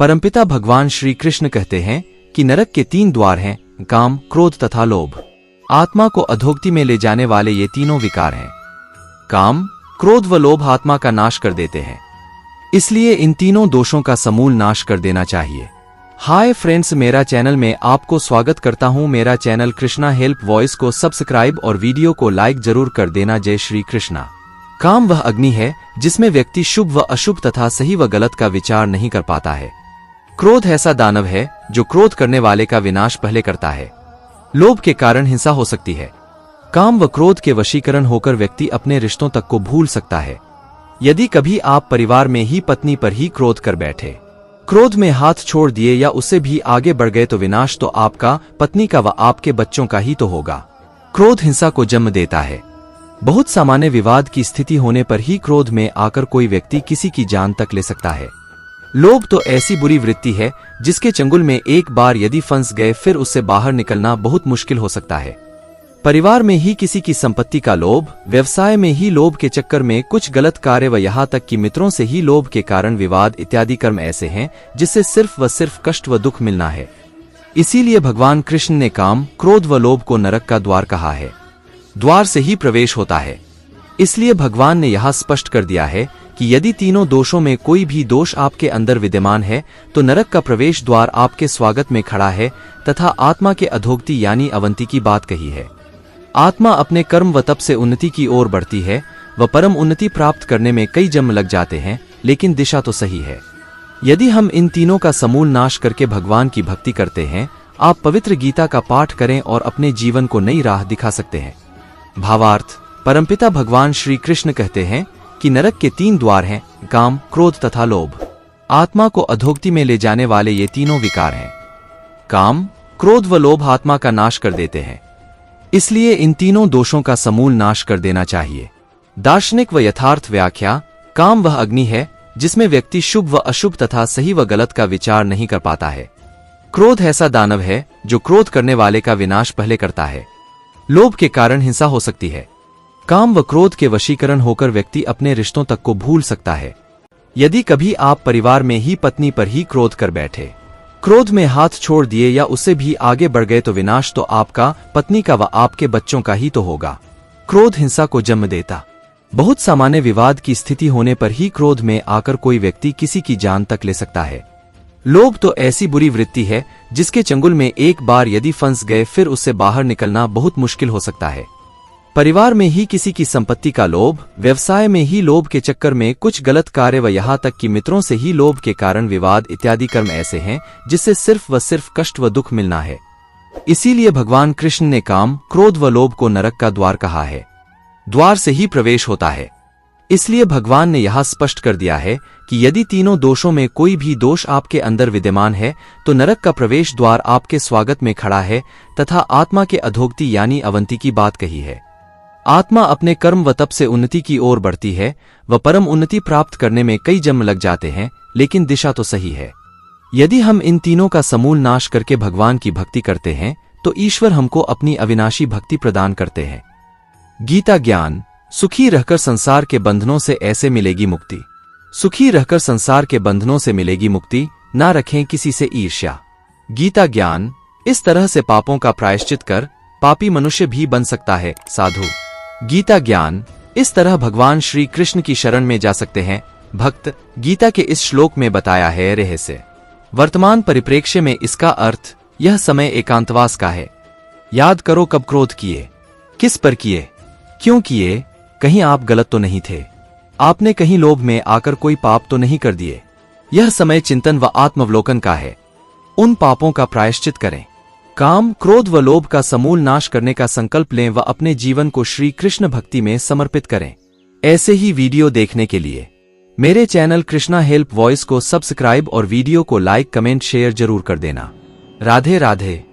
परमपिता भगवान श्री कृष्ण कहते हैं कि नरक के 3 द्वार हैं, काम, क्रोध तथा लोभ। आत्मा को अधोगति में ले जाने वाले ये तीनों विकार हैं। काम, क्रोध व लोभ आत्मा का नाश कर देते हैं, इसलिए इन तीनों दोषों का समूल नाश कर देना चाहिए। हाय फ्रेंड्स, मेरा चैनल में आपको स्वागत करता हूं। मेरा चैनल कृष्णा हेल्प वॉइस को सब्सक्राइब और वीडियो को लाइक जरूर कर देना। जय श्री कृष्णा। काम वह अग्नि है जिसमें व्यक्ति शुभ व अशुभ तथा सही व गलत का विचार नहीं कर पाता है। क्रोध ऐसा दानव है जो क्रोध करने वाले का विनाश पहले करता है। लोभ के कारण हिंसा हो सकती है। काम व क्रोध के वशीकरण होकर व्यक्ति अपने रिश्तों तक को भूल सकता है। यदि कभी आप परिवार में ही पत्नी पर ही क्रोध कर बैठे, क्रोध में हाथ छोड़ दिए या उससे भी आगे बढ़ गए तो विनाश तो आपका, पत्नी का व आपके बच्चों का ही तो होगा। क्रोध हिंसा को जन्म देता है। बहुत सामान्य विवाद की स्थिति होने पर ही क्रोध में आकर कोई व्यक्ति किसी की जान तक ले सकता है। लोभ तो ऐसी बुरी वृत्ति है जिसके चंगुल में एक बार यदि फंस गए फिर उससे बाहर निकलना बहुत मुश्किल हो सकता है। परिवार में ही किसी की संपत्ति का लोभ, व्यवसाय में ही लोभ के चक्कर में कुछ गलत कार्य व यहाँ तक कि मित्रों से ही लोभ के कारण विवाद इत्यादि कर्म ऐसे हैं जिससे सिर्फ व सिर्फ कष्ट व दुख मिलना है। इसीलिए भगवान कृष्ण ने काम, क्रोध व लोभ को नरक का द्वार कहा है। द्वार से ही प्रवेश होता है। इसलिए भगवान ने यहाँ स्पष्ट कर दिया है कि यदि तीनों दोषों में कोई भी दोष आपके अंदर विद्यमान है तो नरक का प्रवेश द्वार आपके स्वागत में खड़ा है तथा आत्मा के अधोगति यानी अवंती की बात कही है। आत्मा अपने कर्म व तप से उन्नति की ओर बढ़ती है व परम उन्नति प्राप्त करने में कई जन्म लग जाते हैं, लेकिन दिशा तो सही है। यदि हम इन तीनों का समूल नाश करके भगवान की भक्ति करते हैं, आप पवित्र गीता का पाठ करें और अपने जीवन को नई राह दिखा सकते हैं। भावार्थ, परमपिता भगवान श्री कृष्ण कहते हैं कि नरक के 3 द्वार हैं, काम, क्रोध तथा लोभ। आत्मा को अधोगति में ले जाने वाले ये तीनों विकार हैं। काम, क्रोध व लोभ आत्मा का नाश कर देते हैं, इसलिए इन तीनों दोषों का समूल नाश कर देना चाहिए। दार्शनिक व यथार्थ व्याख्या। काम वह अग्नि है जिसमें व्यक्ति शुभ व अशुभ तथा सही व गलत का विचार नहीं कर पाता है। क्रोध ऐसा दानव है जो क्रोध करने वाले का विनाश पहले करता है। लोभ के कारण हिंसा हो सकती है। काम व क्रोध के वशीकरण होकर व्यक्ति अपने रिश्तों तक को भूल सकता है। यदि कभी आप परिवार में ही पत्नी पर ही क्रोध कर बैठे, क्रोध में हाथ छोड़ दिए या उससे भी आगे बढ़ गए तो विनाश तो आपका, पत्नी का व आपके बच्चों का ही तो होगा। क्रोध हिंसा को जन्म देता। बहुत सामान्य विवाद की स्थिति होने पर ही क्रोध में आकर कोई व्यक्ति किसी की जान तक ले सकता है। लोभ तो ऐसी बुरी वृत्ति है जिसके चंगुल में एक बार यदि फंस गए फिर उससे बाहर निकलना बहुत मुश्किल हो सकता है। परिवार में ही किसी की संपत्ति का लोभ, व्यवसाय में ही लोभ के चक्कर में कुछ गलत कार्य व यहाँ तक कि मित्रों से ही लोभ के कारण विवाद इत्यादि कर्म ऐसे हैं जिससे सिर्फ व सिर्फ कष्ट व दुख मिलना है। इसीलिए भगवान कृष्ण ने काम, क्रोध व लोभ को नरक का द्वार कहा है। द्वार से ही प्रवेश होता है। इसलिए भगवान ने यहाँ स्पष्ट कर दिया है कि यदि तीनों दोषों में कोई भी दोष आपके अंदर विद्यमान है तो नरक का प्रवेश द्वार आपके स्वागत में खड़ा है तथा आत्मा के अधोगति यानी अवंती की बात कही है। आत्मा अपने कर्म व तप से उन्नति की ओर बढ़ती है व परम उन्नति प्राप्त करने में कई जन्म लग जाते हैं, लेकिन दिशा तो सही है। यदि हम इन तीनों का समूल नाश करके भगवान की भक्ति करते हैं तो ईश्वर हमको अपनी अविनाशी भक्ति प्रदान करते हैं। गीता ज्ञान। सुखी रहकर संसार के बंधनों से ऐसे मिलेगी मुक्ति। सुखी रहकर संसार के बंधनों से मिलेगी मुक्ति, ना रखें किसी से ईर्ष्या। गीता ज्ञान। इस तरह से पापों का प्रायश्चित कर पापी मनुष्य भी बन सकता है साधु। गीता ज्ञान। इस तरह भगवान श्री कृष्ण की शरण में जा सकते हैं भक्त। गीता के इस श्लोक में बताया है रहस्य। वर्तमान परिप्रेक्ष्य में इसका अर्थ, यह समय एकांतवास का है। याद करो कब क्रोध किए, किस पर किए, क्यों किए, कहीं आप गलत तो नहीं थे, आपने कहीं लोभ में आकर कोई पाप तो नहीं कर दिए। यह समय चिंतन व आत्मावलोकन का है। उन पापों का प्रायश्चित करें। काम, क्रोध व लोभ का समूल नाश करने का संकल्प लें व अपने जीवन को श्री कृष्ण भक्ति में समर्पित करें। ऐसे ही वीडियो देखने के लिए मेरे चैनल कृष्णा हेल्प वॉइस को सब्सक्राइब और वीडियो को लाइक, कमेंट, शेयर जरूर कर देना। राधे राधे।